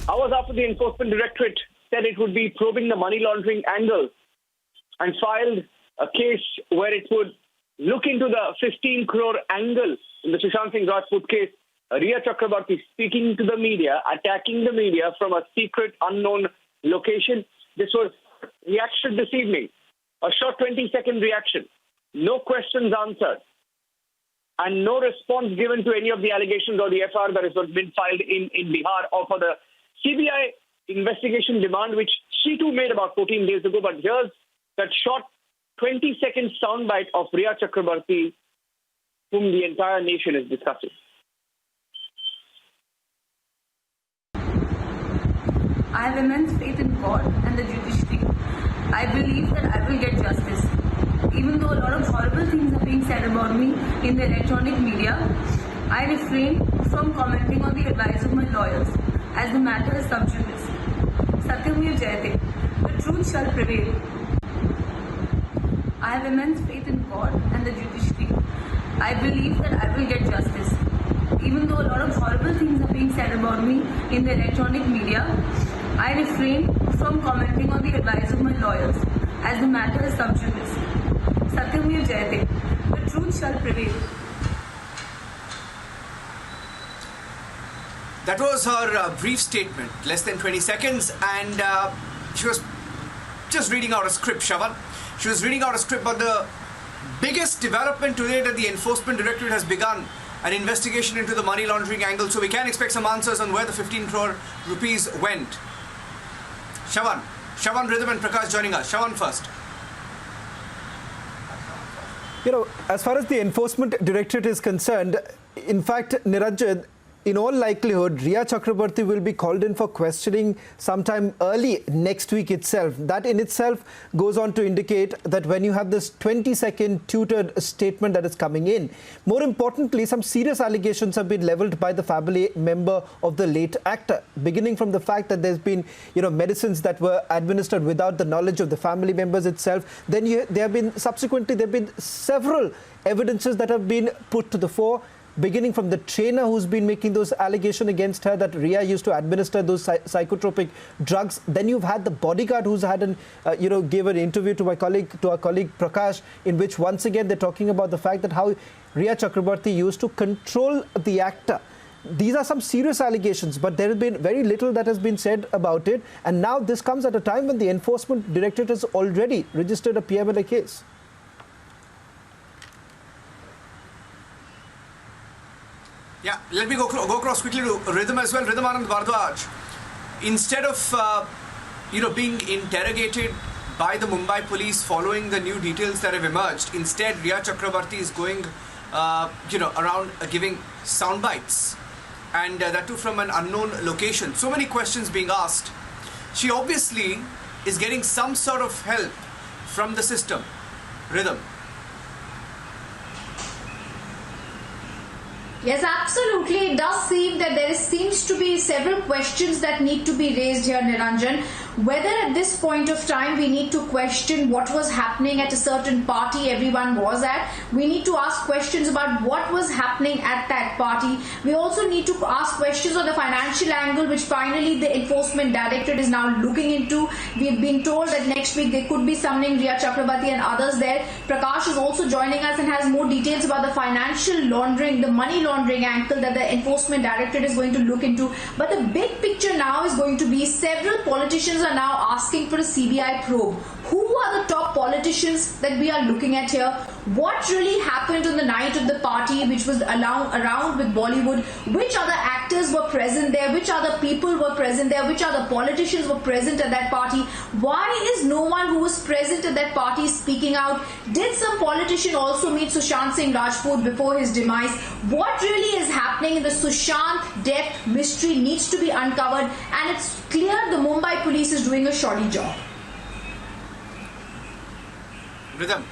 Hours after the Enforcement Directorate said it would be probing the money laundering angle and filed a case where it would look into the 15 crore angle in the Sushant Singh Rajput case, Rhea Chakraborty speaking to the media, attacking the media from a secret, unknown location. This was reaction this evening. A short 20-second reaction. No questions answered. And no response given to any of the allegations or the FR that has been filed in Bihar or for the CBI investigation demand, which she too made about 14 days ago. But here's that short 20-second soundbite of Rhea Chakraborty, whom the entire nation is discussing. I have immense faith in God and the judiciary. I believe that I will get justice. Even though a lot of horrible things are being said about me in the electronic media, I refrain from commenting on the advice of my lawyers, as the matter is sub judice. Satyam Jayate, the truth shall prevail. I have immense faith in God and the judiciary. I believe that I will get justice. Even though a lot of horrible things are being said about me in the electronic media, I refrain from commenting on the advice of my lawyers, as the matter is sub judice. Satyam Jayate, the truth shall prevail. That was her brief statement, less than 20 seconds, and she was just reading out a script, Shavan. She was reading out a script, but the biggest development today that the Enforcement Directorate has begun an investigation into the money laundering angle, so we can expect some answers on where the 15 crore rupees went. Shavan, Rhythm and Prakash joining us. Shavan first. As far as the Enforcement Directorate is concerned, in fact, Niranjan, in all likelihood, Rhea Chakraborty will be called in for questioning sometime early next week itself. That in itself goes on to indicate that when you have this 20-second tutored statement that is coming in, more importantly, some serious allegations have been leveled by the family member of the late actor, beginning from the fact that there's been, medicines that were administered without the knowledge of the family members itself. Then there have been several evidences that have been put to the fore, beginning from the trainer who's been making those allegations against her that Rhea used to administer those psychotropic drugs. Then you've had the bodyguard who's had gave an interview to our colleague Prakash, in which once again they're talking about the fact that how Rhea Chakraborty used to control the actor. These are some serious allegations, but there has been very little that has been said about it. And now this comes at a time when the Enforcement Directorate has already registered a PMLA case. Yeah, let me go across quickly to Rhythm as well. Rhythm Anand Bardwaj. Instead of, being interrogated by the Mumbai police following the new details that have emerged, instead Rhea Chakraborty is going, around giving sound bites. And that too from an unknown location. So many questions being asked. She obviously is getting some sort of help from the system. Rhythm. Yes, absolutely. It does seem that there seems to be several questions that need to be raised here, Niranjan. Whether at this point of time we need to question what was happening at a certain party everyone was at. We need to ask questions about what was happening at that party. We also need to ask questions on the financial angle, which finally the Enforcement Directorate is now looking into. We've been told that next week they could be summoning Rhea Chakraborty and others there. Prakash is also joining us and has more details about the financial laundering, the money laundering angle that the Enforcement Directorate is going to look into. But the big picture now is going to be several politicians are now asking for a CBI probe. Who are the top politicians that we are looking at here? What really happened on the night of the party, which was around with Bollywood? Which other actors were present there? Which other people were present there? Which other politicians were present at that party? Why is no one who was present at that party speaking out? Did some politician also meet Sushant Singh Rajput before his demise? What really is happening in the Sushant death mystery needs to be uncovered, and it's clear the Mumbai police is doing a shoddy job. Rhythm.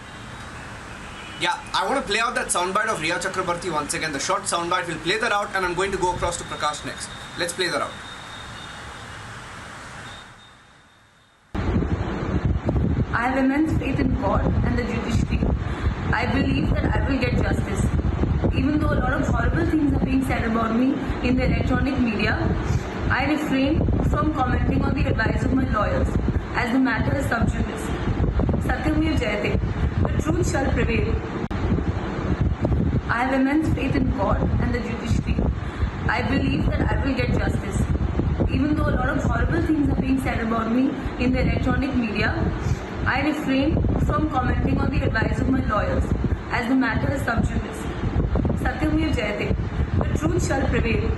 Yeah, I want to play out that soundbite of Rhea Chakraborty once again. The short soundbite, we'll play that out, and I'm going to go across to Prakash next. Let's play that out. I have immense faith in God and the judiciary. I believe that I will get justice. Even though a lot of horrible things are being said about me in the electronic media, I refrain from commenting on the advice of my lawyers, as the matter is sub judice. Satyam Jayate. The truth shall prevail. I have immense faith in God and the judiciary. I believe that I will get justice. Even though a lot of horrible things are being said about me in the electronic media, I refrain from commenting on the advice of my lawyers, as the matter is sub judice. Satyam Jayate. The truth shall prevail.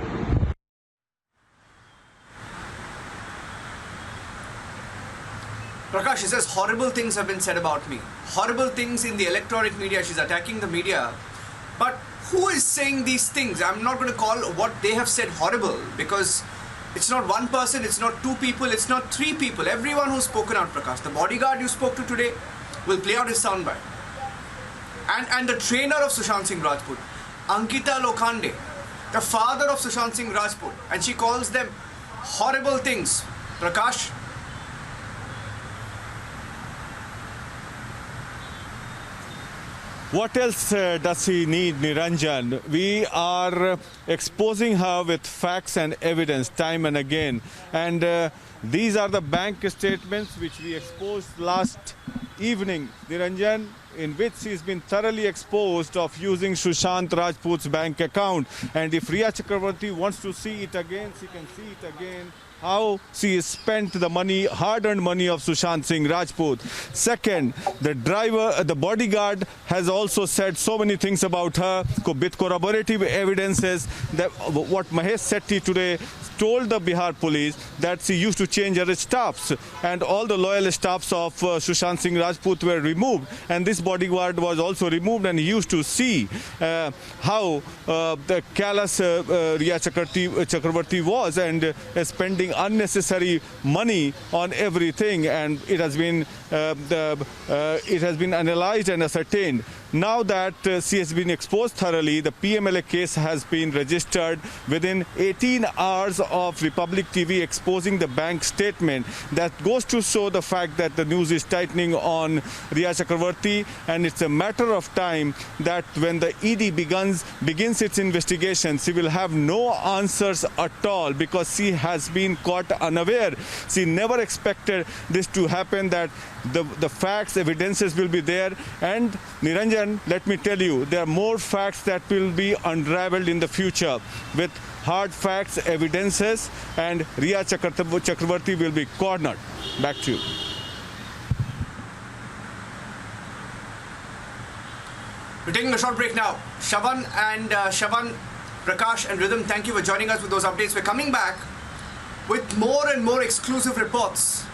Prakash, she says horrible things have been said about me. Horrible things in the electronic media. She's attacking the media. But who is saying these things? I'm not going to call what they have said horrible, because it's not one person, it's not two people, it's not three people. Everyone who's spoken out, Prakash. The bodyguard you spoke to today will play out his soundbite. And the trainer of Sushant Singh Rajput, Ankita Lokhande, the father of Sushant Singh Rajput, and she calls them horrible things. Prakash? What else does he need, Niranjan? We are exposing her with facts and evidence time and again. And these are the bank statements which we exposed last evening, Niranjan, in which he's been thoroughly exposed of using Sushant Rajput's bank account. And if Rhea Chakraborty wants to see it again, she can see it again. How she spent the money, hard-earned money of Sushant Singh Rajput. Second, the bodyguard has also said so many things about her with corroborative evidences that what Mahesh Sethi today told the Bihar police that she used to change her staffs, and all the loyal staffs of Sushant Singh Rajput were removed, and this bodyguard was also removed, and he used to see how the callous Rhea Chakraborty was, and spending unnecessary money on everything, and it has been analyzed and ascertained. Now that she has been exposed thoroughly, the PMLA case has been registered within 18 hours of Republic TV exposing the bank statement. That goes to show the fact that the news is tightening on Rhea Chakraborty, and it's a matter of time that when the ED begins its investigation, she will have no answers at all, because she has been caught unaware. She never expected this to happen, that the facts, evidences will be there. And Niranjan, let me tell you, there are more facts that will be unraveled in the future with hard facts, evidences, and Rhea Chakraborty will be cornered. Back to you. We're taking a short break now. Shavan, Prakash and Rhythm, thank you for joining us with those updates. We're coming back with more and more exclusive reports.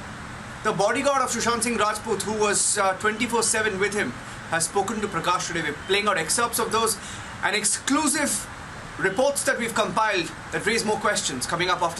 The bodyguard of Sushant Singh Rajput, who was 24/7 with him, has spoken to Prakash today. We're playing out excerpts of those and exclusive reports that we've compiled that raise more questions coming up after the